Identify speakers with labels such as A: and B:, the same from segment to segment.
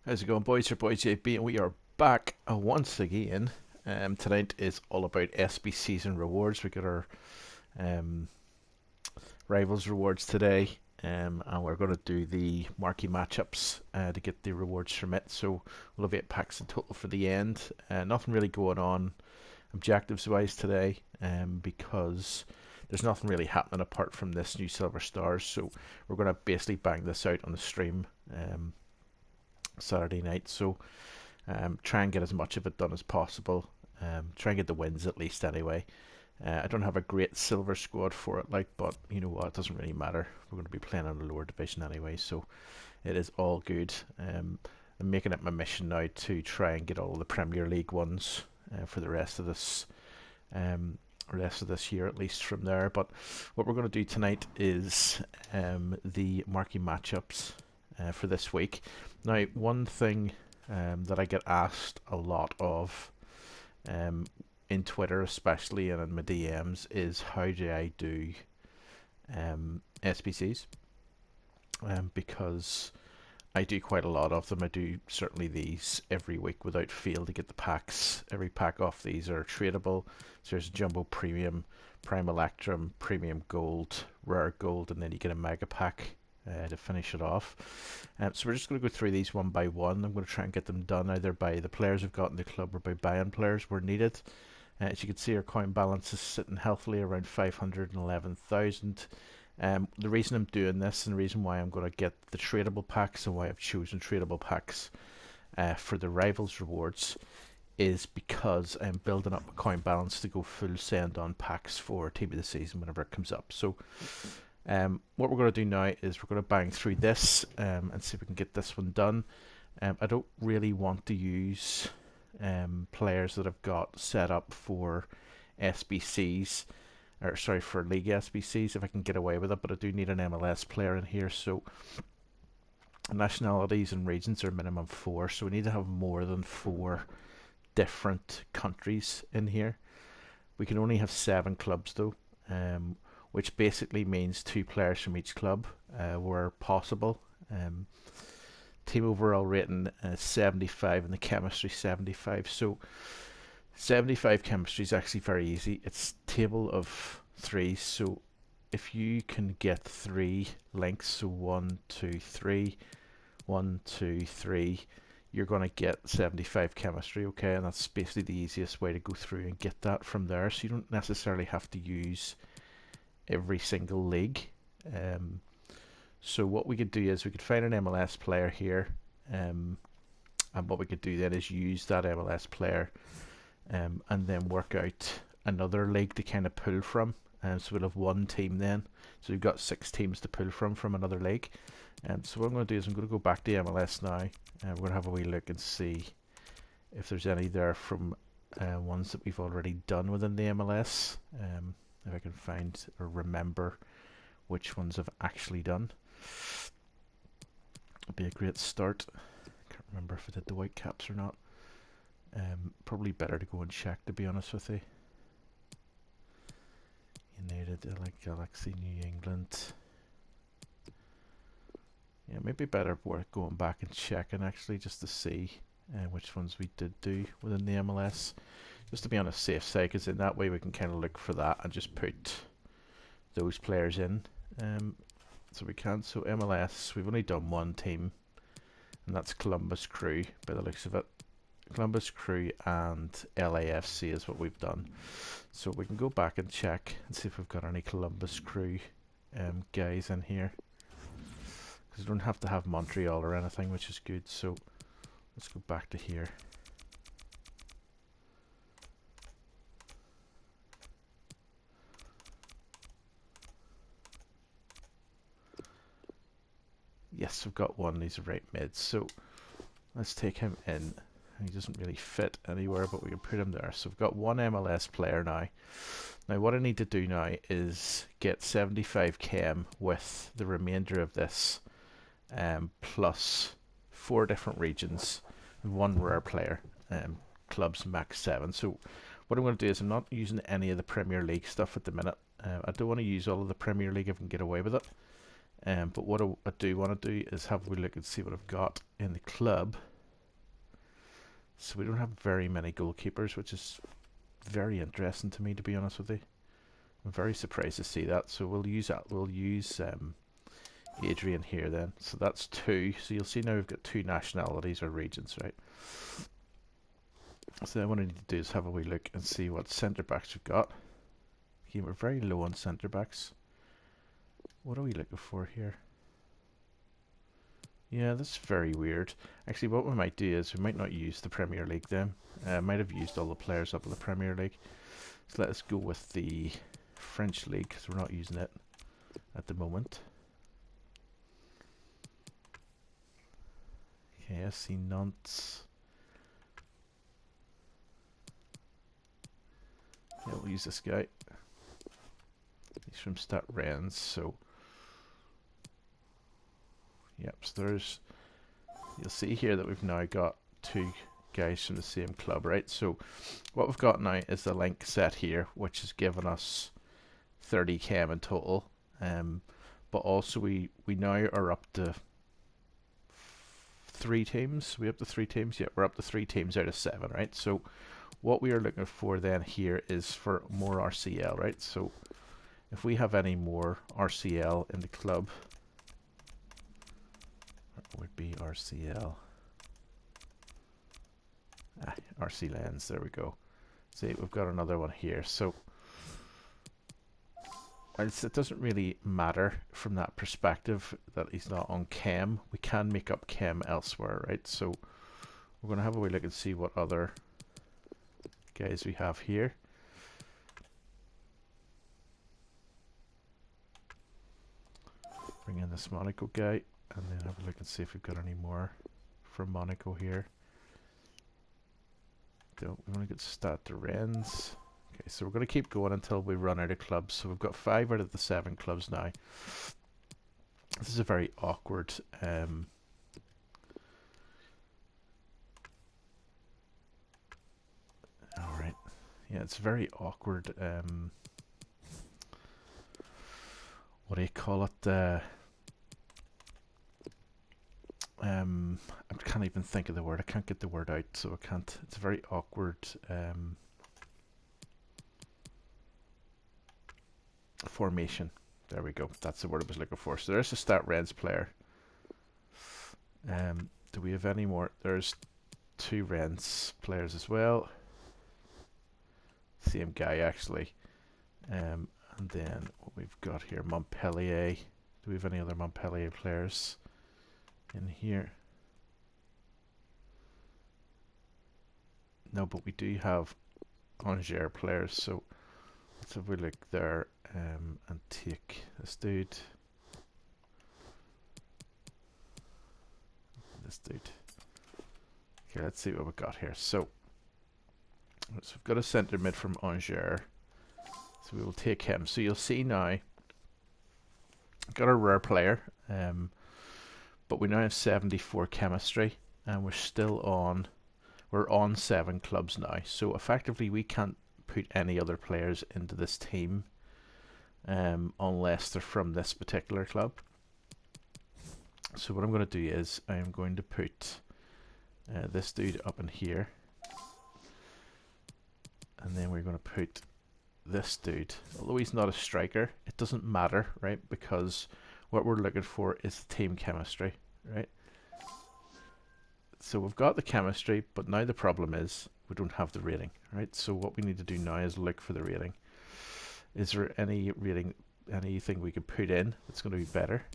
A: How's it going, boys? Your boy JB, and we are back once again. Tonight is all about SBCs and rewards. We got our um, rivals rewards today, and we're going to do the marquee matchups to get the rewards from it. So we'll have 8 packs in total for the end. Nothing really going on objectives wise today, because there's nothing really happening apart from this new silver stars. So we're going to basically bang this out on the stream. Saturday night, so try and get as much of it done as possible. Try and get the wins at least anyway. I don't have a great silver squad for it, but you know what, it doesn't really matter. We're going to be playing on a lower division anyway, so it is all good. I'm making it my mission now to try and get all the Premier League ones for the rest of this year, at least from there. But what we're going to do tonight is the marquee matchups for this week. Now, one thing that I get asked a lot of in Twitter, especially, and in my DMs, is how do I do SBCs? Because I do quite a lot of them. I do certainly these every week without fail to get the packs. Every pack off these are tradable. So there's Jumbo Premium, Prime Electrum, Premium Gold, Rare Gold, and then you get a Mega Pack to finish it off. So we're just going to go through these one by one. I'm going to try and get them done either by the players we've got in the club or by buying players where needed. As you can see, our coin balance is sitting healthily around 511,000. The reason I'm doing this, and the reason why I'm going to get the tradable packs and why I've chosen tradable packs for the rivals rewards, is because I'm building up a coin balance to go full send on packs for team of the season whenever it comes up. So what we're going to do now is we're going to bang through this and see if we can get this one done. I don't really want to use players that I've got set up for SBCs, or sorry, for League SBCs if I can get away with it, but I do need an MLS player in here. So nationalities and regions are minimum 4, so we need to have more than 4 different countries in here. We can only have 7 clubs though, which basically means 2 players from each club where possible. Team overall rating 75 and the chemistry 75. So 75 chemistry is actually very easy. It's table of 3. So if you can get 3 links, so 1, 2, 3, 1, 2, 3, you're going to get 75 chemistry, okay? And that's basically the easiest way to go through and get that from there. So you don't necessarily have to use every single league. So what we could do is we could find an MLS player here, and what we could do then is use that MLS player and then work out another league to kind of pull from. So we'll have 1 team then. So we've got 6 teams to pull from another league. So what I'm going to do is I'm going to go back to MLS now, and we're going to have a wee look and see if there's any there from ones that we've already done within the MLS. If I can find or remember which ones I've actually done. It'll be a great start. Can't remember if I did the white caps or not. Probably better to go and check, to be honest with you. United, like Galaxy, New England. Yeah, maybe better worth going back and checking actually, just to see which ones we did do within the MLS. Just to be on a safe side, because in that way we can kind of look for that and just put those players in. So we can. So MLS, we've only done 1 team, and that's Columbus Crew by the looks of it. Columbus Crew and LAFC is what we've done. So we can go back and check and see if we've got any Columbus Crew guys in here, because we don't have to have Montreal or anything, which is good. So let's go back to here. Yes, we've got one. He's right mid. So let's take him in. He doesn't really fit anywhere, but we can put him there. So we've got 1 MLS player now. Now what I need to do now is get 75 chem with the remainder of this, plus 4 different regions and 1 rare player. Clubs max 7. So what I'm going to do is I'm not using any of the Premier League stuff at the minute. I don't want to use all of the Premier League if I can get away with it. But what I do want to do is have a look and see what I've got in the club. So we don't have very many goalkeepers, which is very interesting to me, to be honest with you. I'm very surprised to see that. So we'll use that. We'll use Adrian here then. So that's 2. So you'll see now we've got 2 nationalities or regions, right? So then what I need to do is have a wee look and see what centre backs we've got. Okay, we're very low on centre backs. What are we looking for here? Yeah, that's very weird. Actually, what we might do is we might not use the Premier League then. Might have used all the players up in the Premier League. So let us go with the French League because we're not using it at the moment. Okay, I see Nantes. Yeah, we'll use this guy. He's from Stade Rennes, so yep, so there's, you'll see here that we've now got 2 guys from the same club, right? So what we've got now is the link set here, which has given us 30 chem in total, but also we now are up to 3 teams. We up to 3 teams? Yeah, we're up to 3 teams out of 7, right? So what we are looking for then here is for more RCL, right? So if we have any more RCL in the club, would be RCL. RC Lens, there we go. See, we've got another one here. So it doesn't really matter from that perspective that he's not on chem. We can make up chem elsewhere, right? So we're going to have a wee look and see what other guys we have here. Bring in this Monaco guy. And then have a look and see if we've got any more from Monaco here. Don't we want to get Stade Rennes? Okay, so we're going to keep going until we run out of clubs. So we've got 5 out of the 7 clubs now. This is a very awkward alright. Yeah, it's very awkward what do you call it? I can't even think of the word. I can't get the word out, so I can't. It's a very awkward formation. There we go. That's the word I was looking for. So there's a Stade Rennes player. Do we have any more? There's 2 Rennes players as well. Same guy actually. And then what we've got here, Montpellier. Do we have any other Montpellier players in here? No, but we do have Angers players, so let's have a look there and take this dude. This dude. Okay, let's see what we've got here. So we've got a centre mid from Angers, so we will take him. So you'll see now, got a rare player, but we now have 74 chemistry, and we're on 7 clubs now. So effectively we can't put any other players into this team unless they're from this particular club. So what I'm going to do is I'm going to put this dude up in here, and then we're going to put this dude, although he's not a striker, it doesn't matter, right? Because what we're looking for is the team chemistry, right? So we've got the chemistry, but now the problem is we don't have the rating, right? So what we need to do now is look for the rating. Is there any rating, anything we could put in that's going to be better?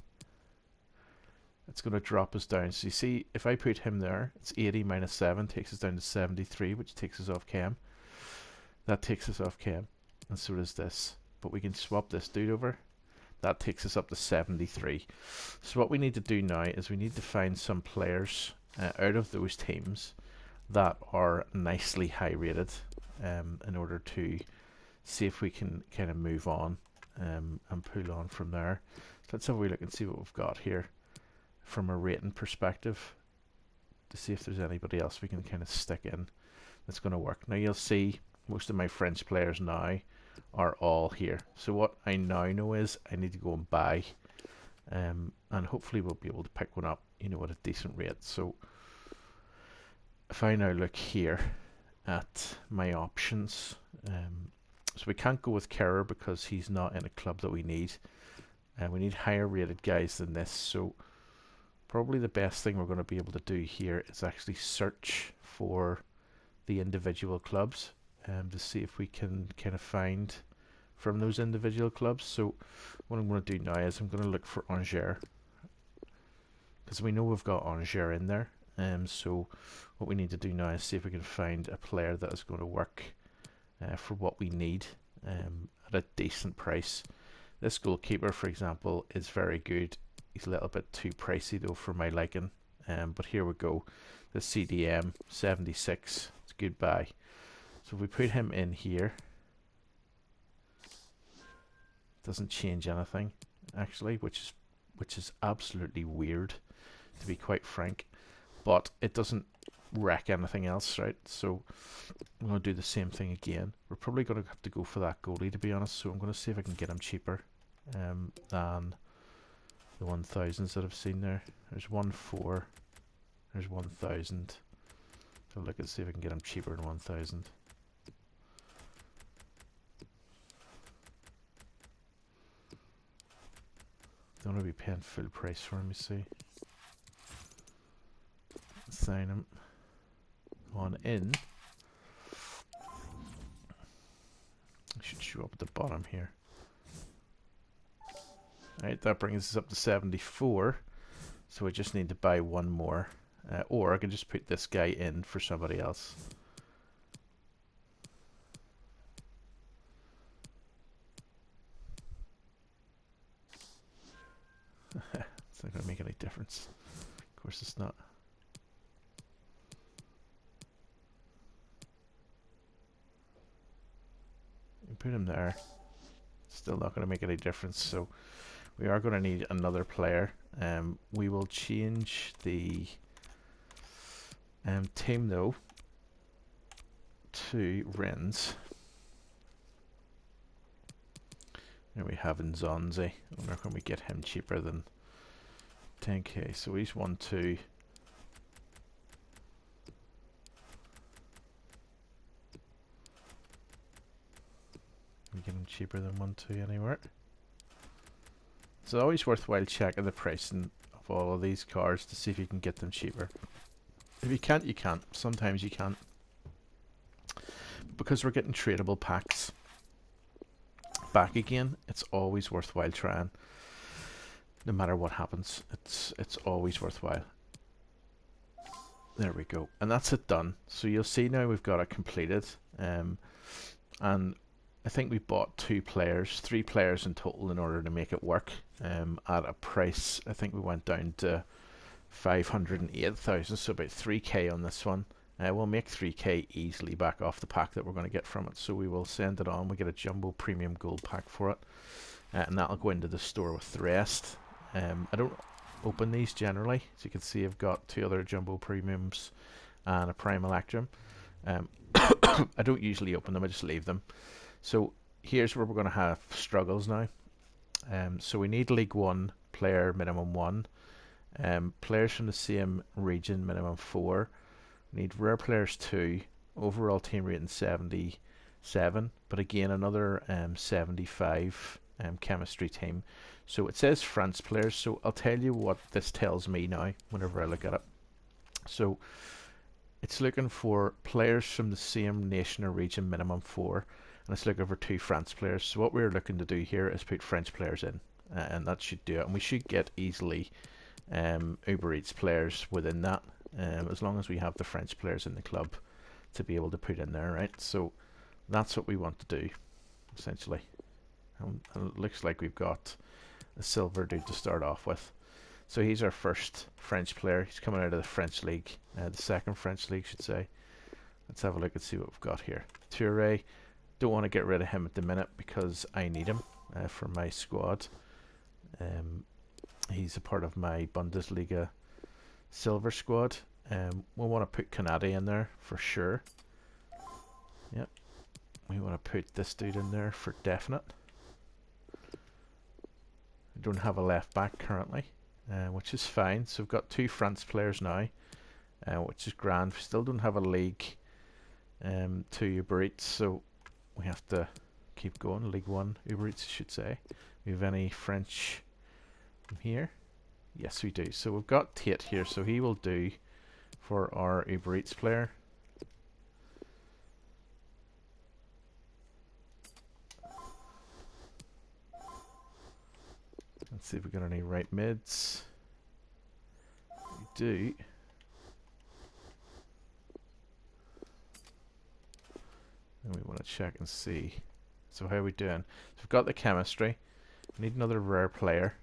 A: It's going to drop us down. So you see, if I put him there, it's 80 minus 7 takes us down to 73, which takes us off chem. That takes us off chem, and so does this. But we can swap this dude over. That takes us up to 73. So what we need to do now is we need to find some players out of those teams that are nicely high rated in order to see if we can kind of move on and pull on from there. So let's have a wee look and see what we've got here from a rating perspective to see if there's anybody else we can kind of stick in that's going to work. Now you'll see most of my French players now are all here. So what I now know is I need to go and buy and hopefully we'll be able to pick one up, you know, at a decent rate. So if I now look here at my options, so we can't go with Kerr because he's not in a club that we need, and we need higher rated guys than this. So probably the best thing we're going to be able to do here is actually search for the individual clubs to see if we can kind of find from those individual clubs. So what I'm going to do now is I'm going to look for Angers, because we know we've got Angers in there. So what we need to do now is see if we can find a player that is going to work for what we need at a decent price. This goalkeeper, for example, is very good. He's a little bit too pricey though for my liking, but here we go. The CDM 76, it's a good buy. So if we put him in here, doesn't change anything actually, which is absolutely weird, to be quite frank. But it doesn't wreck anything else, right? So I'm going to do the same thing again. We're probably going to have to go for that goalie, to be honest. So I'm going to see if I can get him cheaper than the 1000s that I've seen there. There's 1.4. There's 1000. So look and see if I can get him cheaper than 1000. Don't want to be paying full price for him, you see. Sign him on in. It should show up at the bottom here. Alright, that brings us up to 74. So we just need to buy one more. Or I can just put this guy in for somebody else. It's not going to make any difference. Of course it's not. You put him there. Still not going to make any difference. So we are going to need another player. We will change the team though to Rennes. There we have Nzonzi. I wonder can we get him cheaper than 10k. So he's 1-2. We get him cheaper than 1-2 anywhere. It's always worthwhile checking the pricing of all of these cards to see if you can get them cheaper. If you can't, you can't. Sometimes you can't. Because we're getting tradable packs back again, it's always worthwhile trying. No matter what happens, it's always worthwhile. There we go. And that's it done. So you'll see now we've got it completed. And I think we bought 3 players in total in order to make it work. At a price, I think we went down to 508,000, so about 3k on this one. We'll make 3k easily back off the pack that we're going to get from it. So we will send it on. We get a jumbo premium gold pack for it, and that'll go into the store with the rest. I don't open these generally, as you can see I've got 2 other jumbo premiums and a prime electrum. I don't usually open them, I just leave them. So here's where we're going to have struggles now. So we need League 1 player minimum 1, players from the same region minimum 4, we need rare players 2, overall team rating 77, but again another 75 chemistry team. So it says France players, so I'll tell you what this tells me now whenever I look at it. So it's looking for players from the same nation or region minimum 4, and it's looking for 2 France players. So what we're looking to do here is put French players in, and that should do it. And we should get easily Uber Eats players within that, as long as we have the French players in the club to be able to put in there, right? So that's what we want to do, essentially. And it looks like we've got a silver dude to start off with. So he's our first French player. He's coming out of the French League, the second French League, should say. Let's have a look and see what we've got here. Toure. Don't want to get rid of him at the minute because I need him for my squad. He's a part of my Bundesliga silver squad. We'll want to put Canadi in there for sure. Yep. We want to put this dude in there for definite. We don't have a left back currently, which is fine. So we've got 2 France players now. which is grand. We still don't have a league 2 Uber Eats, so we have to keep going. League 1 Uber Eats, I should say. We have any French from here? Yes, we do. So we've got Tate here, so he will do for our Uber Eats player. Let's see if we got any right mids. We do. And we want to check and see. So how are we doing? So we've got the chemistry. We need another rare player.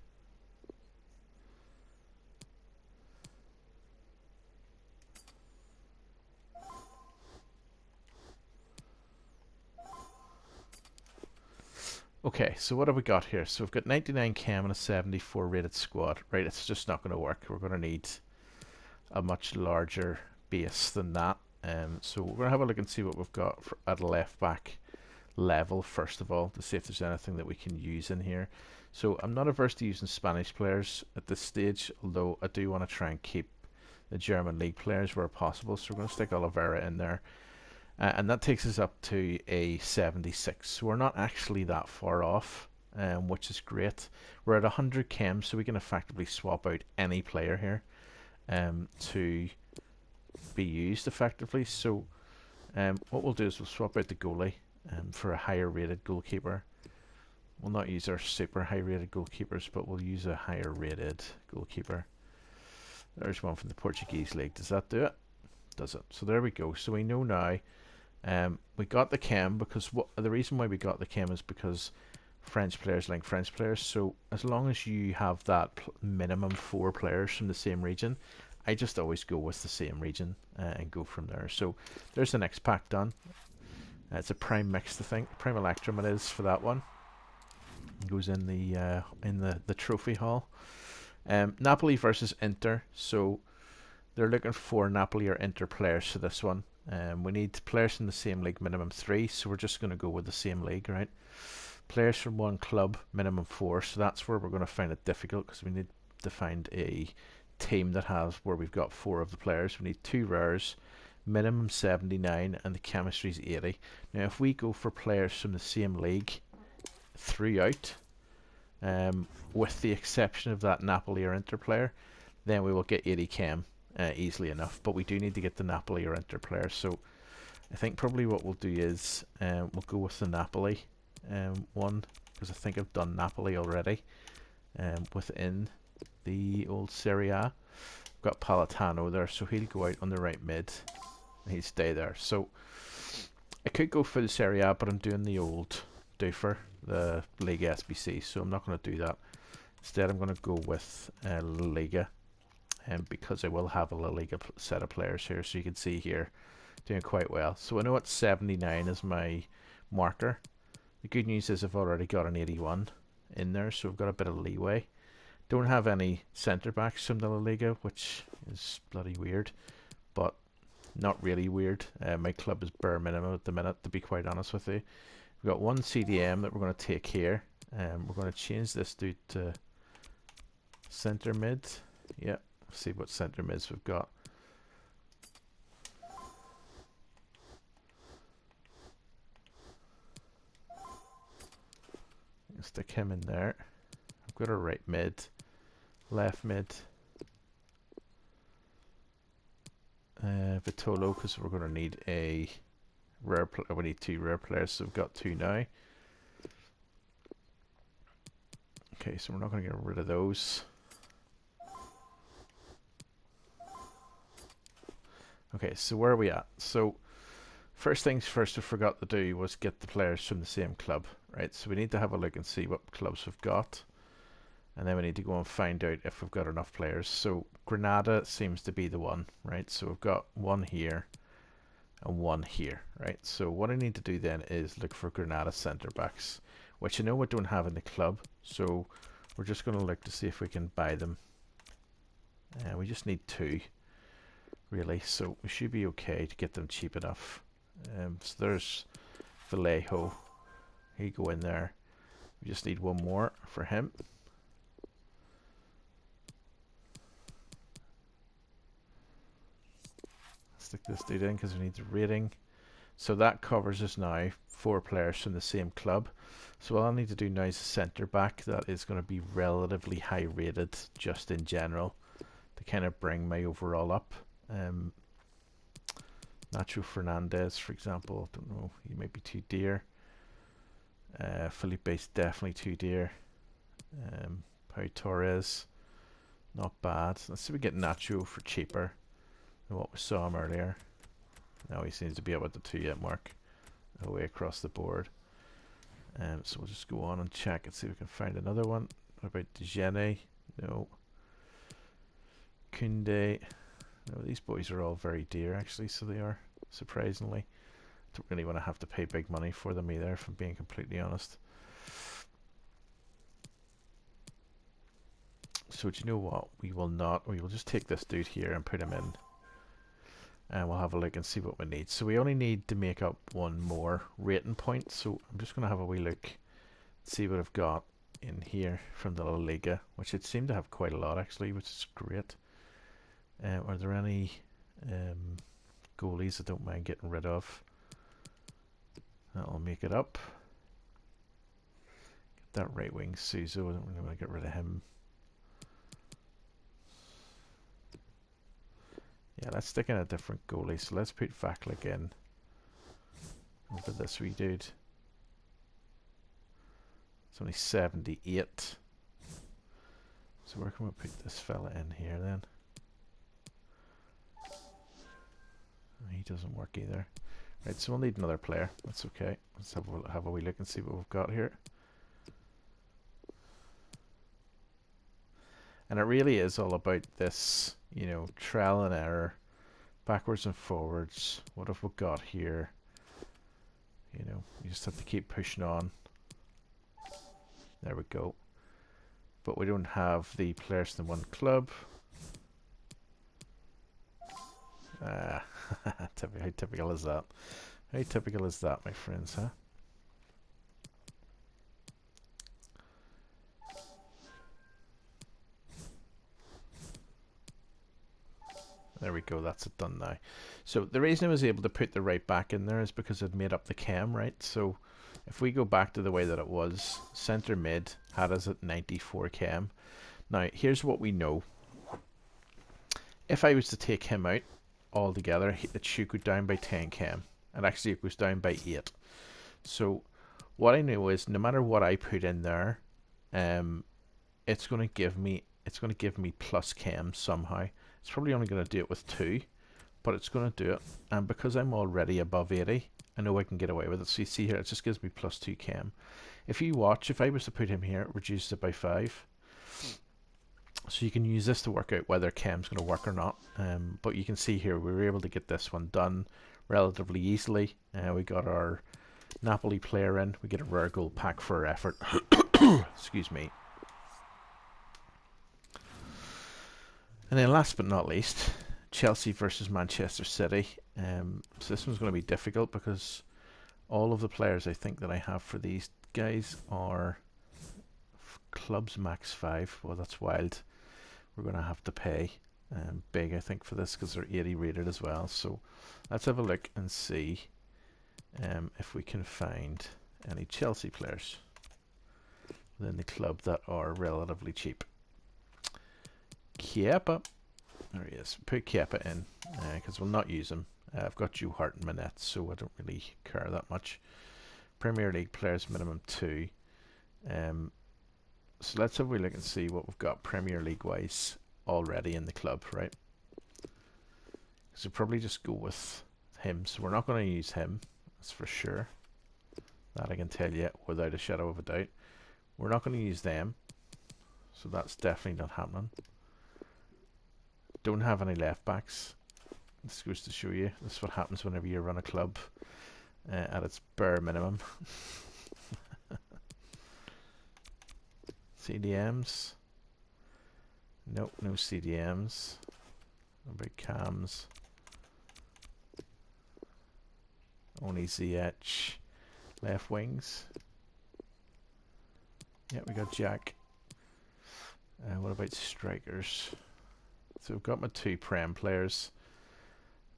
A: Okay, so what have we got here? So we've got 99 chem and a 74 rated squad. Right, it's just not going to work. We're going to need a much larger base than that. So we're going to have a look and see what we've got at left back level first of all, to see if there's anything that we can use in here. So I'm not averse to using Spanish players at this stage, although I do want to try and keep the German league players where possible. So we're going to stick Oliveira in there. And that takes us up to a 76. So we're not actually that far off, which is great. We're at 100 chem, so we can effectively swap out any player here to be used effectively. So what we'll do is we'll swap out the goalie for a higher rated goalkeeper. We'll not use our super high rated goalkeepers, but we'll use a higher rated goalkeeper. There's one from the Portuguese league. Does that do it? Does it? So there we go. So we know now. We got the chem because the reason why we got the chem is because French players like French players. So as long as you have that minimum 4 players from the same region, I just always go with the same region and go from there. So there's the next pack done. It's a prime mixed, I think. Prime Electrum it is for that one. It goes in the trophy hall. Napoli versus Inter. So they're looking for Napoli or Inter players for this one. We need players in the same league, minimum 3. So we're just going to go with the same league, right? Players from one club, minimum 4. So that's where we're going to find it difficult, because we need to find a team that has where we've got 4 of the players. We need 2 rares, minimum 79, and the chemistry is 80. Now if we go for players from the same league throughout, with the exception of that Napoli or Inter player, then we will get 80 chem easily enough. But we do need to get the Napoli or Inter player. So I think probably what we'll do is we'll go with the Napoli one, because I think I've done Napoli already within the old Serie A. I've got Palatano there, so he'll go out on the right mid and he'll stay there. So I could go for the Serie A, but I'm doing the old doofer, the Liga SBC, so I'm not going to do that. Instead I'm going to go with Laliga, because I will have a Laliga set of players here. So you can see here doing quite well. So I know it's 79 is my marker. The good news is I've already got an 81 in there, so I've got a bit of leeway. Don't have any centre backs from the La Liga, which is bloody weird, but not really weird. My club is bare minimum at the minute, to be quite honest with you. We've got one CDM that we're going to take here. We're going to change this dude to centre mid. Yeah, see what centre mids we've got. Stick him in there. I've got a right mid, left mid, Vitolo, because we're going to need a rare. We need 2 rare players, so we've got 2 now. Okay, so we're not going to get rid of those. Okay, so where are we at? So first things first, we forgot to do was get the players from the same club, right? So we need to have a look and see what clubs we've got, and then we need to go and find out if we've got enough players. So Granada seems to be the one, right? So we've got one here and one here, right? So what I need to do then is look for Granada centre backs, which I know we don't have in the club, so we're just going to look to see if we can buy them. We just need 2 really, so we should be okay to get them cheap enough. So there's Vallejo. He go in there. We just need 1 more for him. stick this dude in because we need the rating. So that covers us now 4 players from the same club. So what I need to do now is a centre back that is going to be relatively high rated just in general to kind of bring my overall up. Nacho Fernandez, for example, I don't know, he might be too dear. Felipe's definitely too dear. Pau Torres, not bad. Let's see if we get Nacho for cheaper than what we saw him earlier. Now he seems to be about the 2-year mark away across the board. So we'll just go on and check and see if we can find another one. What about Dejene? No. Kunde. No, these boys are all very dear actually, so they are, surprisingly. Don't really want to have to pay big money for them either, if I'm being completely honest. So do you know what? We will just take this dude here and put him in. And we'll have a look and see what we need. So we only need to make up 1 more rating point. So I'm just going to have a wee look, see what I've got in here from the Laliga, which it seemed to have quite a lot actually, which is great. Are there any goalies I don't mind getting rid of? That'll make it up. Get that right wing Suso, I don't really want to get rid of him. Yeah, let's stick in a different goalie. So let's put Vaklik in over this wee dude. It's only 78. So where can we put this fella in here then? He doesn't work either. Right, so we'll need another player. That's okay. Let's have a wee look and see what we've got here. And it really is all about this, you know, trial and error, backwards and forwards. What have we got here? You know, you just have to keep pushing on. There we go. But we don't have the players in one club. How typical is that? How typical is that, my friends, huh? There we go, that's it done now. So the reason I was able to put the right back in there is because I'd made up the chem, right? So if we go back to the way that it was, centre mid had us at 94 chem. Now here's what we know. If I was to take him out altogether, it should go down by 10 chem. And actually it goes down by 8. So what I know is no matter what I put in there, it's going to give me plus chem somehow. It's probably only going to do it with 2, but it's going to do it. And because I'm already above 80, I know I can get away with it. So you see here, it just gives me plus 2 chem. If you watch, if I was to put him here, it reduces it by 5. So you can use this to work out whether chem's going to work or not. But you can see here, we were able to get this one done relatively easily. We got our Napoli player in. We get a rare gold pack for our effort. Excuse me. And then last but not least, Chelsea versus Manchester City. So this one's going to be difficult because all of the players I think that I have for these guys are clubs max 5. Well, that's wild. We're going to have to pay big, I think, for this because they're 80 rated as well. So let's have a look and see if we can find any Chelsea players within the club that are relatively cheap. Kepa. There he is. Put Kepa in because we'll not use him. I've got Joe Hart in my net, so I don't really care that much. Premier League players minimum 2. So let's have a look and see what we've got Premier League wise already in the club, right? So probably just go with him. So we're not going to use him, that's for sure. That I can tell you without a shadow of a doubt. We're not going to use them, so that's definitely not happening. Don't have any left backs. This goes to show you. This is what happens whenever you run a club at its bare minimum. CDMs. Nope, no CDMs. No big cams. Only ZH left wings. Yeah, we got Jack. What about strikers? So we've got my 2 Prem players.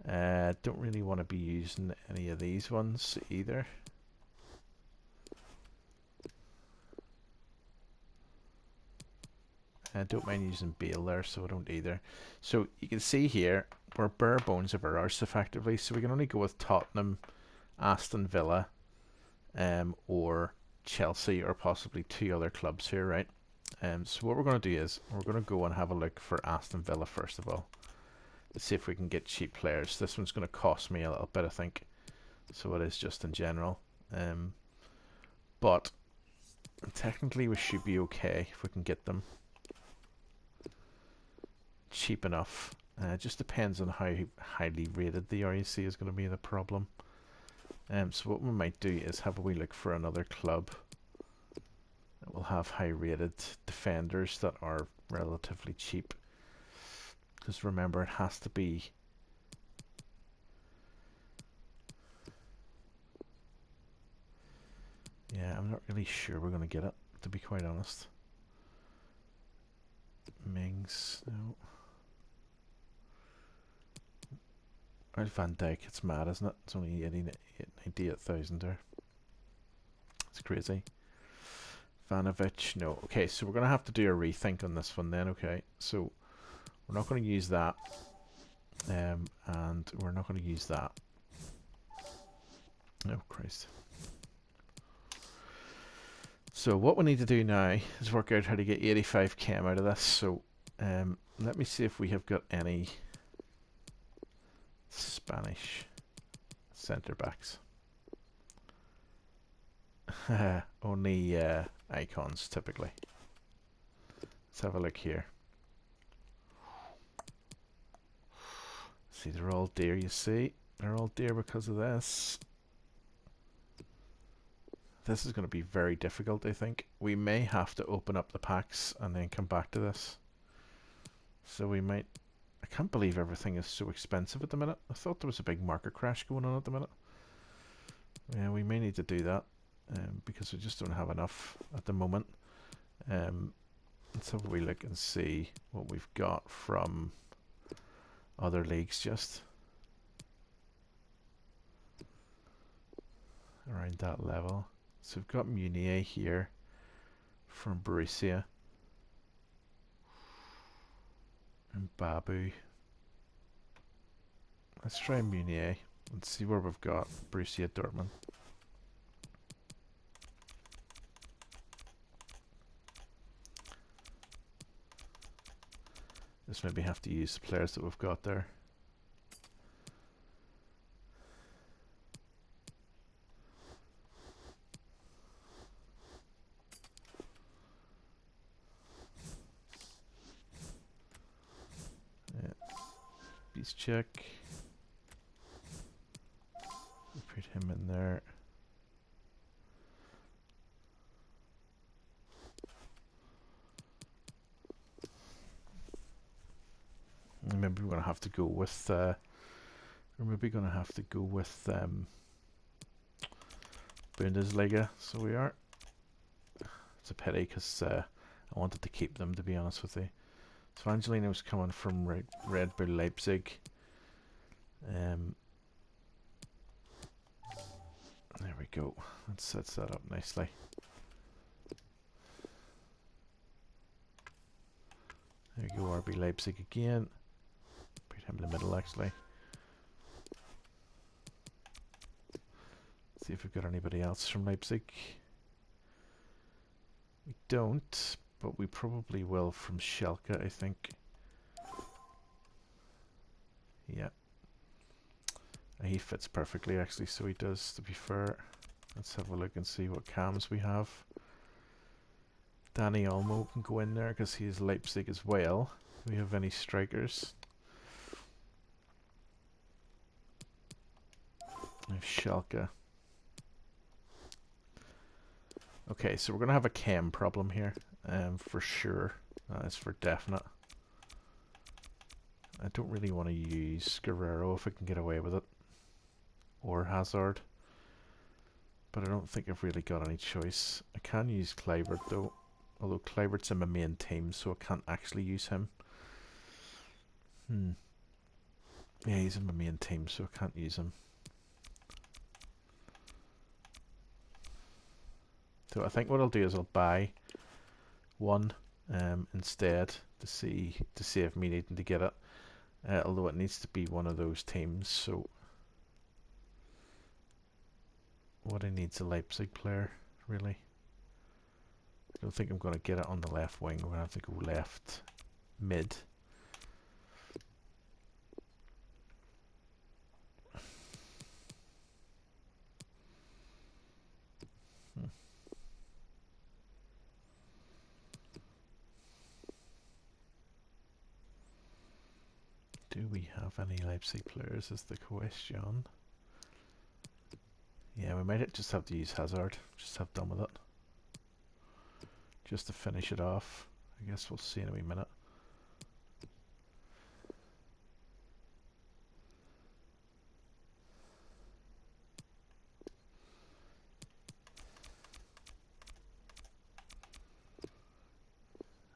A: Don't really want to be using any of these ones either. I don't mind using Bale there, so I don't either. So you can see here, we're bare bones of our arse effectively, so we can only go with Tottenham, Aston Villa, or Chelsea, or possibly 2 other clubs here, right? So what we're going to do is, we're going to go and have a look for Aston Villa first of all. Let's see if we can get cheap players. This one's going to cost me a little bit, I think. So it is just in general. But technically we should be okay if we can get them cheap enough. It just depends on how highly rated they are, you see, is going to be the problem. So what we might do is have a wee look for another club that will have high rated defenders that are relatively cheap. Because remember, it has to be yeah, I'm not really sure we're going to get it, to be quite honest. Mings, no. Right, Van Dijk, it's mad, isn't it? It's only 98,000 there. It's crazy. Vanovic, no. Okay, so we're going to have to do a rethink on this one then, okay? So we're not going to use that. And we're not going to use that. Oh, Christ. So what we need to do now is work out how to get 85 chem out of this. So let me see if we have got any Spanish centre backs. Only icons typically. Let's have a look here. See, they're all dear, you see. They're all dear because of this. This is going to be very difficult, I think. We may have to open up the packs and then come back to this. So we might... I can't believe everything is so expensive at the minute. I thought there was a big market crash going on at the minute. Yeah, we may need to do that because we just don't have enough at the moment. Let's have a wee look and see what we've got from other leagues just around that level. So we've got Munier here from Borussia. And Babu. Let's try Munier. Let's see where we've got Borussia Dortmund. Just maybe have to use the players that we've got there. Check. Put him in there. Maybe we're gonna have to go with Bundesliga. So we are. It's a pity because I wanted to keep them, to be honest with you. So Angelino's coming from Red Bull Leipzig. There we go. That sets that up nicely. There you go, RB Leipzig again. Put him in the middle actually. See if we've got anybody else from Leipzig. We don't, but we probably will from Schalke, I think. Yeah. He fits perfectly actually, so he does, to be fair. Let's have a look and see what cams we have. Danny Olmo can go in there because he's Leipzig as well. Do we have any strikers? We have Schalke. Okay, so we're going to have a chem problem here, for sure. That is for definite. I don't really want to use Guerrero if I can get away with it. Or Hazard. But I don't think I've really got any choice. I can use Kluivert though. Although Kluivert's in my main team, so I can't actually use him. Yeah, he's in my main team, so I can't use him. So I think what I'll do is I'll buy one instead to save me needing to get it. Although it needs to be one of those teams, so what I need's a Leipzig player, really. I don't think I'm going to get it on the left wing. We're going to have to go left mid. Do we have any Leipzig players is the question. Yeah, we might just have to use Hazard. Just have done with it. Just to finish it off. I guess we'll see in a wee minute.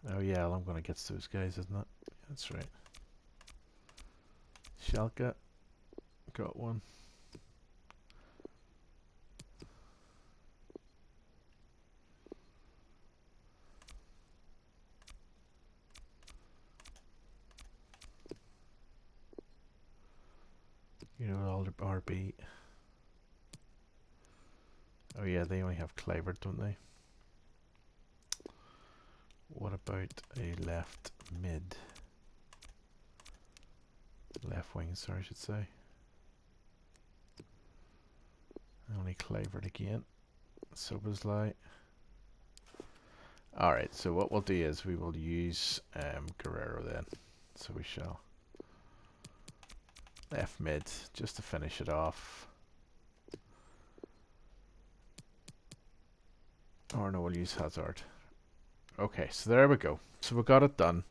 A: Oh yeah, I'm going to get those guys, isn't it? That's right. Schalke got one. You know, all the RB. Oh yeah, they only have Kluivert, don't they? What about a left mid? Left wing, sorry, I should say. Only Kluivert again. Soboslai. Alright, so what we'll do is we will use Guerrero then. So we shall left mid just to finish it off. Or no, we'll use Hazard. Okay, so there we go. So we got it done.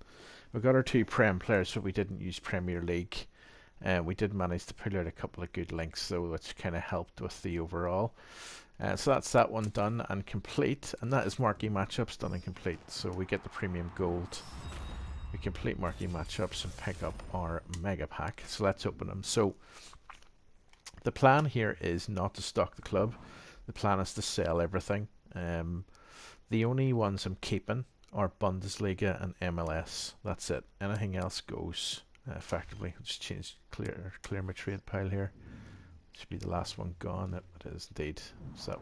A: We got our two Prem players, so we didn't use Premier League. And we did manage to pull out a couple of good links, though, which kind of helped with the overall. So that's that one done and complete. And that is Marquee matchups done and complete. So we get the premium gold. We complete Marquee matchups and pick up our mega pack. So let's open them. So the plan here is not to stock the club. The plan is to sell everything. The only ones I'm keeping are Bundesliga and MLS. That's it. Anything else goes effectively. I'll just change clear my trade pile here. Should be the last one gone. It is indeed. So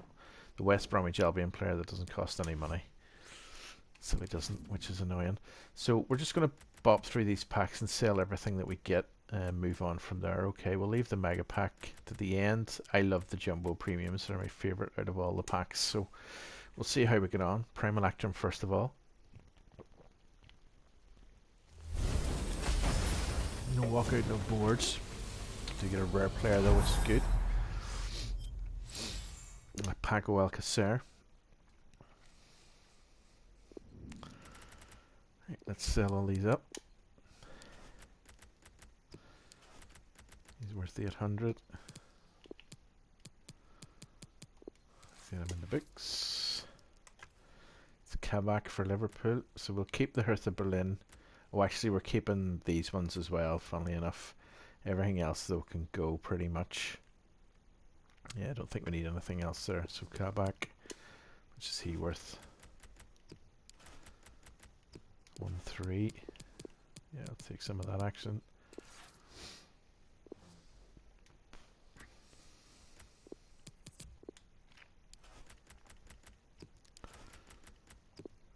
A: the West Bromwich Albion player that doesn't cost any money. So it doesn't, which is annoying. So we're just going to bop through these packs and sell everything that we get and move on from there. Okay, we'll leave the mega pack to the end. I love the jumbo premiums. They're my favourite out of all the packs. So we'll see how we get on. Prime Electrum first of all. No walkout, no boards. To get a rare player though, which is good. Paco Alcacer. Right, let's sell all these up. He's worth 800. Get him in the books. It's Kabak for Liverpool. So we'll keep the Hertha Berlin. Oh, actually, we're keeping these ones as well, funnily enough. Everything else, though, can go pretty much. Yeah, I don't think we need anything else there. So Kabak, which is he worth? 1-3. Yeah, I'll take some of that action.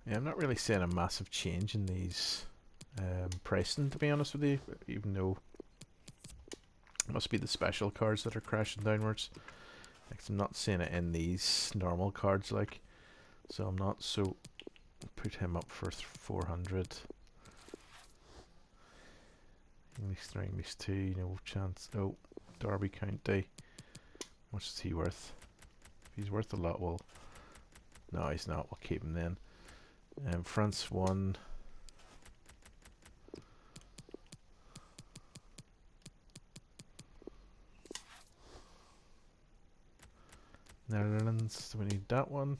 A: Yeah, I'm not really seeing a massive change in these pricing, to be honest with you, even though it must be the special cards that are crashing downwards. Like, I'm not seeing it in these normal cards, like, so I'm not. So put him up for 400. English 3, English 2, no chance. Oh, Derby County. How much is he worth? If he's worth a lot, well, no, he's not. We'll keep him then. France 1. Netherlands, do we need that one?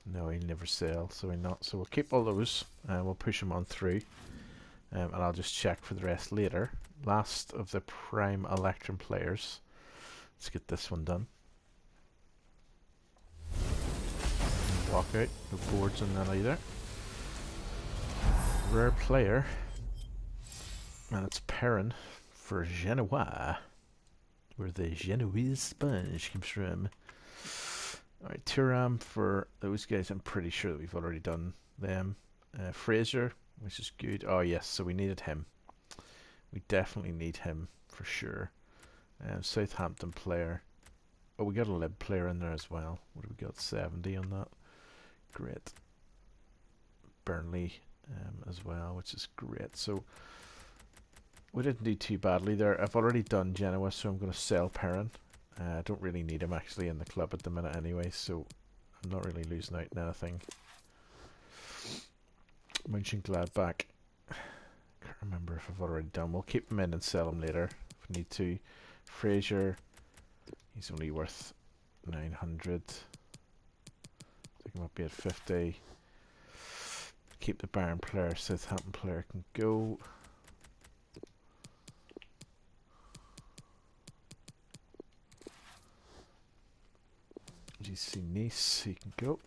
A: No, he'll never sell, so we're not. So we'll keep all those and we'll push them on through. and I'll just check for the rest later. Last of the prime Electrum players. Let's get this one done. Walk out, no boards on that either. Rare player, and it's Perrin for Genoa, where the Genoese sponge comes from. Alright, Thuram for those guys, I'm pretty sure that we've already done them. Fraser, which is good. Oh yes, so we needed him. We definitely need him for sure. Southampton player. Oh, we got a Lib player in there as well. What have we got? 70 on that. Great. Burnley as well, which is great. So we didn't do too badly there. I've already done Genoa, so I'm going to sell Perrin. I don't really need him actually in the club at the minute anyway, so I'm not really losing out on anything. Mönchengladbach. Can't remember if I've already done. We'll keep him in and sell him later if we need to. Fraser. He's only worth 900. Take him up at 50. Keep the Bayern player. Southampton player can go. GC Nice, he can go.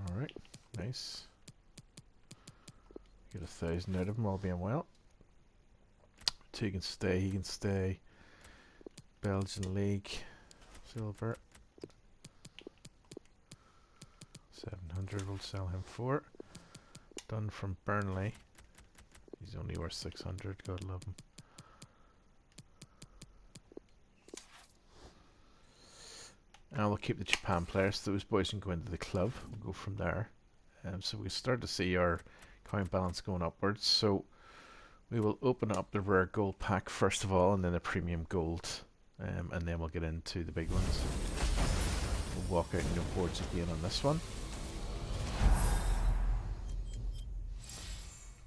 A: Alright, nice. Get 1,000 out of him, all being well. 2 can stay, he can stay. Belgian League, silver. 700 we'll sell him for. Done from Burnley. He's only worth 600, God love him. And we'll keep the Japan players, so those boys can go into the club. We'll go from there. So we start to see our coin balance going upwards. So we will open up the rare gold pack first of all, and then the premium gold, and then we'll get into the big ones. We'll walk out no boards again on this one.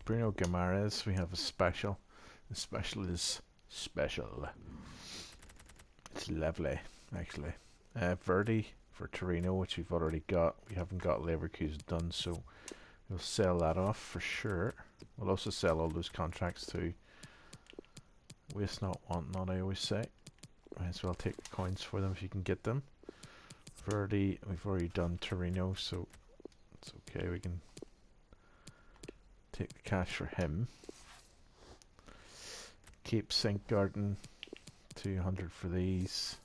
A: Bruno Guimaraes, we have a special. The special is special. It's lovely, actually. Verdi for Torino, which we've already got. We haven't got Leverkusen done, so we'll sell that off for sure. We'll also sell all those contracts too. Waste not, want not, I always say. Might as well take coins for them if you can get them. Verdi, we've already done Torino, so it's okay. We can take the cash for him. Keep St. Garden, 200 for these.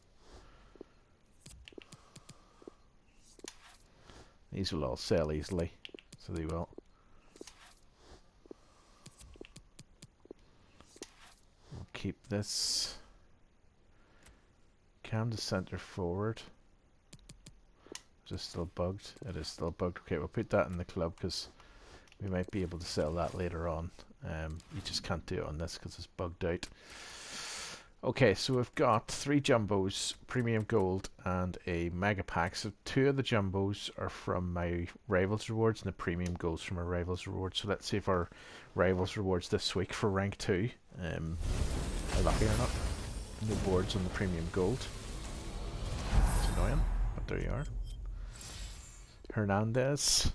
A: These will all sell easily, so they will. We'll keep this. Cam to centre forward. Is this still bugged? It is still bugged. Okay, we'll put that in the club because we might be able to sell that later on. You just can't do it on this because it's bugged out. Okay, so we've got 3 jumbos, premium gold, and a mega pack. So 2 of the jumbos are from my rivals rewards, and the premium gold's from our rivals rewards. So let's see if our rivals rewards this week for rank 2 are lucky or not. No boards on the premium gold. It's annoying, but there you are. Hernandez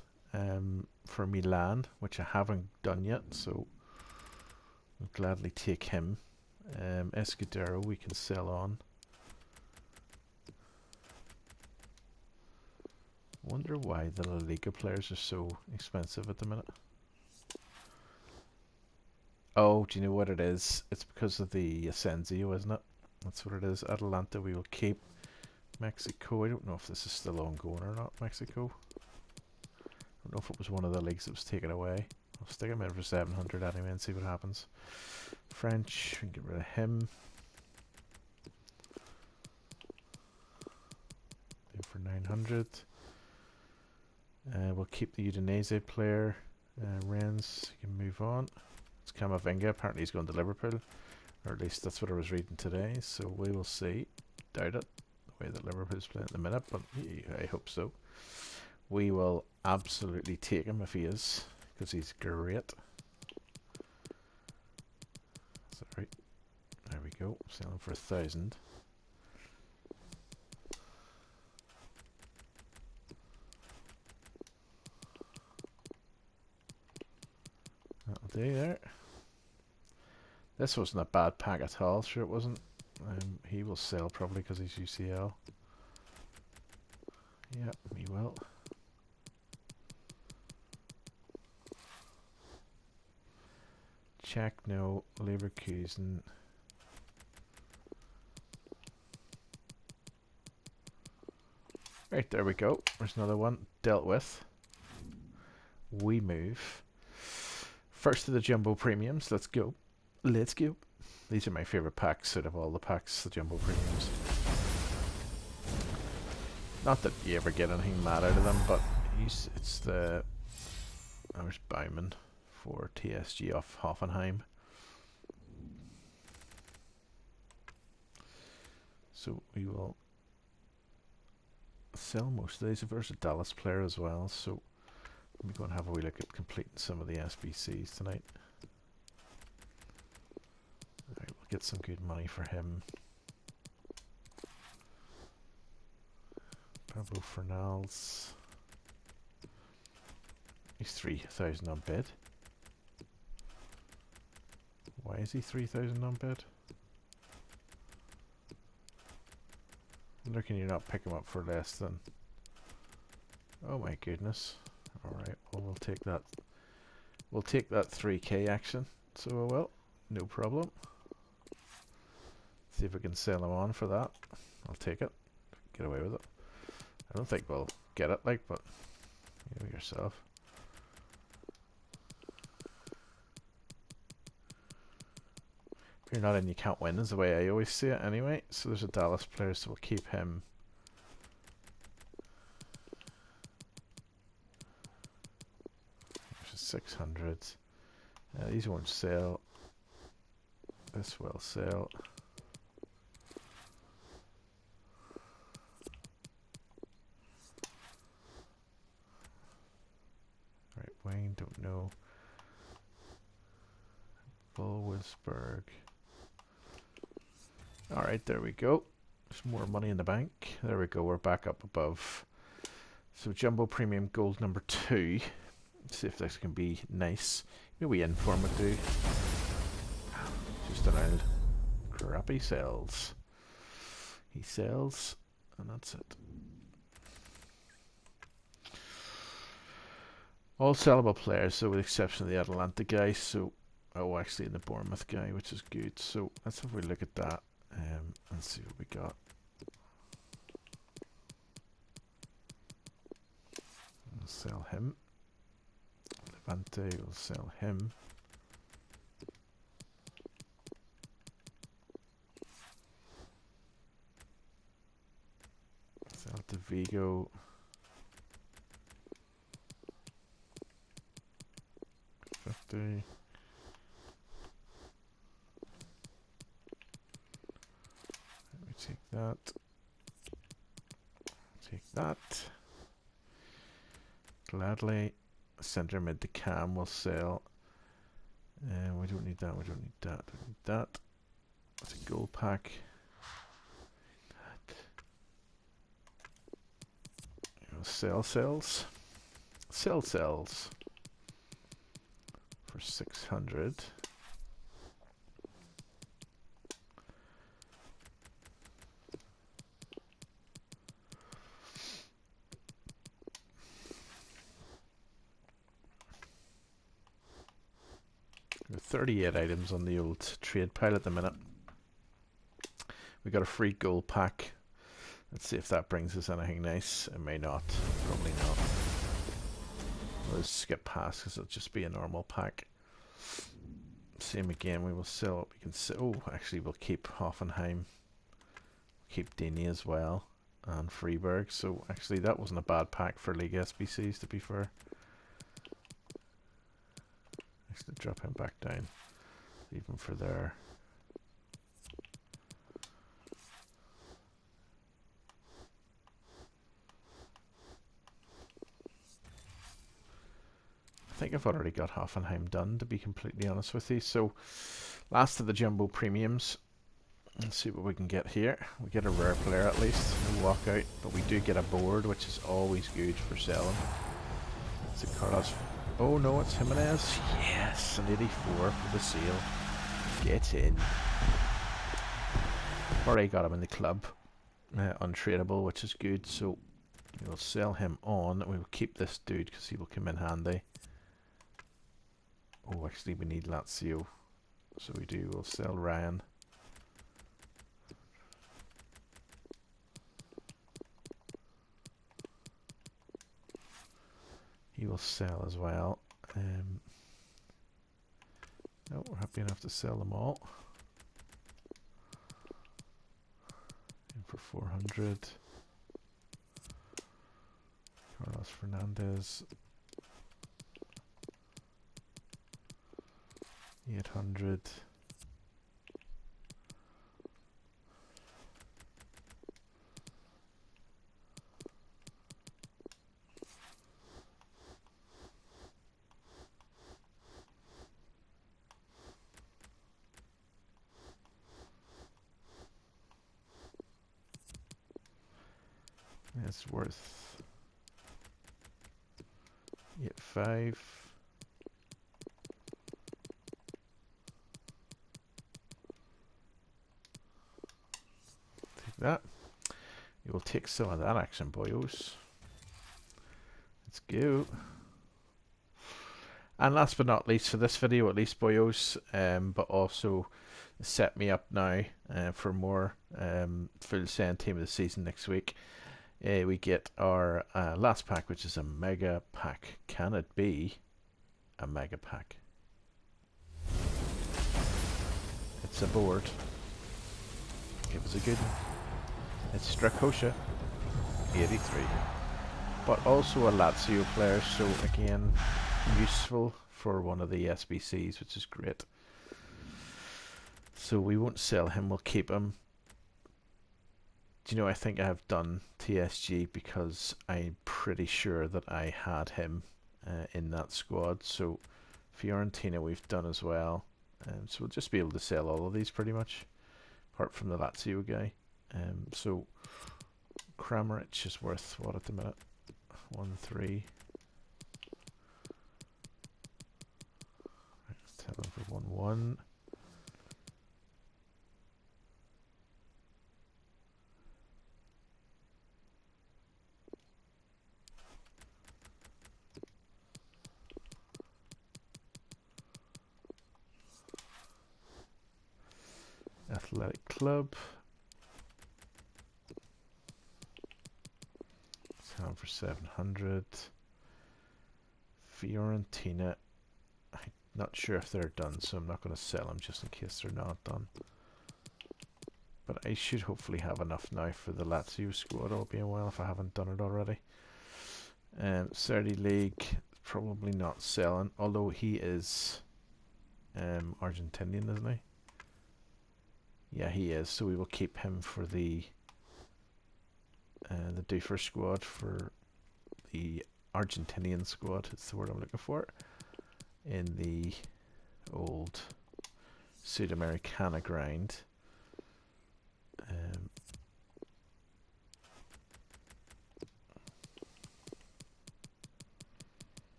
A: for Milan, which I haven't done yet, so I'll gladly take him. Escudero we can sell on. Wonder why the Laliga players are so expensive at the minute. Oh, do you know what it is? It's because of the Asensio, isn't it? That's what it is. Atalanta we will keep. Mexico, I don't know if this is still ongoing or not. Mexico, I don't know if it was one of the leagues that was taken away. I'll stick him in for 700 anyway and see what happens. French, we can get rid of him. For 900. We'll keep the Udinese player. Rennes, you can move on. It's Camavinga, apparently he's going to Liverpool. Or at least that's what I was reading today, so we will see. Doubt it, the way that Liverpool's playing at the minute, but I hope so. We will absolutely take him if he is, because he's great. Is that right? There we go. Sell him for 1,000. do there. This wasn't a bad pack at all, sure it wasn't. He will sell probably because he's UCL. Yeah, he will. Check, no. Leverkusen. Right, there we go. There's another one dealt with. We move. First of the Jumbo Premiums. Let's go. Let's go. These are my favourite packs out of all the packs, the Jumbo Premiums. Not that you ever get anything mad out of them, but it's the... There's Baumann for TSG off Hoffenheim. So we will sell most of these. There's a Dallas player as well, so we're going to have a wee look at completing some of the SBCs tonight. Alright, we'll get some good money for him. Pablo Fernals. He's 3,000 on bid. Why is he 3,000 on bid? Can you not pick him up for less than... Oh my goodness. Alright, well we'll take that. We'll take that 3k action. So well, no problem. See if we can sell him on for that. I'll take it. Get away with it. I don't think we'll get it, like, but you know yourself. If you're not in, you can't win, is the way I always see it anyway. So there's a Dallas player, so we'll keep him. There's a 600. These won't sell. This will sell. Right, Wayne, don't know. Wolfsburg. Alright, there we go. There's more money in the bank. There we go, we're back up above. So Jumbo Premium Gold number 2. Let's see if this can be nice. Maybe inform would do. Just around crappy sells. He sells, and that's it. All sellable players, so with the exception of the Atalanta guy. So, oh, actually, the Bournemouth guy, which is good. So let's have a look at that and see what we got. We'll sell him. Levante will sell him. Sell to Vigo. Let me take that. Take that. Gladly. Center mid to cam will sell. We don't need that. We don't need that. We don't need that. That's a gold pack. Sell cells. Sell cells. For 600. There are 38 items on the old trade pile at the minute. We got a free gold pack. Let's see if that brings us anything nice. It may not. Probably not. We'll just skip past because it'll just be a normal pack. Same again. We will sell what we can sell. Oh, actually, we'll keep Hoffenheim. Keep Dini as well. And Freiburg. So, actually, that wasn't a bad pack for League SBCs, to be fair. Actually, drop him back down. Even for there. I think I've already got Hoffenheim done, to be completely honest with you. So, last of the Jumbo Premiums. Let's see what we can get here. We get a rare player at least. No walkout, but we do get a board, which is always good for selling. It's a Carlos Oh no, it's Jimenez. Yes, an 84 for the sale. Get in. Already got him in the club. Untradeable, which is good. So we'll sell him on. We will keep this dude because he will come in handy. Oh, actually we need Lazio. So we do. We'll sell Ryan. He will sell as well. No, we're happy enough to sell them all. In for 400. Carlos Fernandez. 800. It's worth 8.5. Take that. You will take some of that action, boyos. Let's go. And last but not least for this video, at least, boyos, but also set me up now for more full send team of the season next week. We get our last pack, which is a mega pack. Can it be a mega pack? It's a board. It was a good one. It's Strakosha, 83. But also a Lazio player, so again, useful for one of the SBCs, which is great. So we won't sell him, we'll keep him. Do you know, I think I have done TSG because I'm pretty sure that I had him in that squad. So Fiorentina we've done as well. So we'll just be able to sell all of these pretty much, apart from the Lazio guy. So Kramaric is worth what at the minute? 1-3. Let's tell him for 1-1. Athletic Club. Sell him for 700. Fiorentina. I'm not sure if they're done, so I'm not going to sell them just in case they're not done. But I should hopefully have enough now for the Lazio squad, all being well, if I haven't done it already. Saudi League, probably not selling, although he is Argentinian, isn't he? Yeah, he is, so we will keep him for the Doofer squad, for the Argentinian squad, it's the word I'm looking for, in the old Sudamericana grind.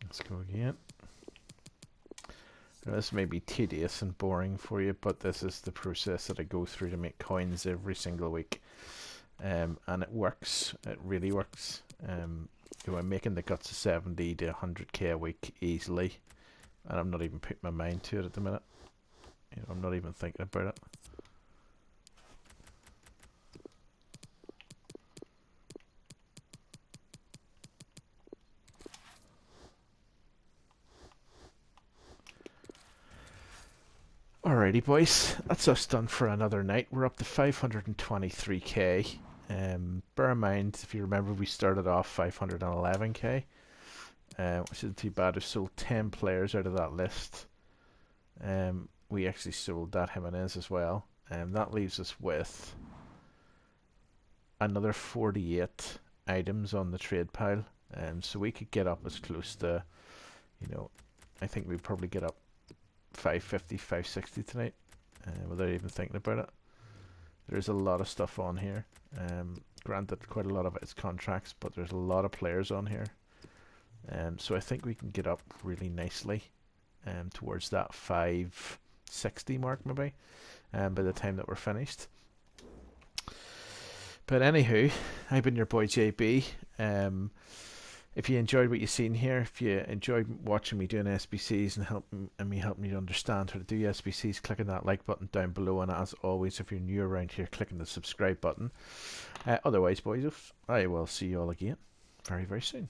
A: Let's go again. Now, this may be tedious and boring for you, but this is the process that I go through to make coins every single week. And it works. It really works. I'm making the guts of 70 to 100k a week easily. And I'm not even putting my mind to it at the minute. You know, I'm not even thinking about it. Alrighty boys, that's us done for another night. We're up to 523k. Bear in mind, if you remember, we started off 511k, which isn't too bad. We've sold 10 players out of that list. We actually sold that Jimenez as well. That leaves us with another 48 items on the trade pile. So we could get up as close to, you know, I think we'd probably get up 550, 560 tonight, without even thinking about it. There's a lot of stuff on here. Granted, quite a lot of it's contracts, but there's a lot of players on here. So I think we can get up really nicely towards that 560 mark maybe, by the time that we're finished. But anywho, I've been your boy JB. If you enjoyed what you've seen here, if you enjoyed watching me doing SBCs and helping you to understand how to do SBCs, click on that like button down below, and as always, if you're new around here, click on the subscribe button. Otherwise, boys, I will see you all again very, very soon.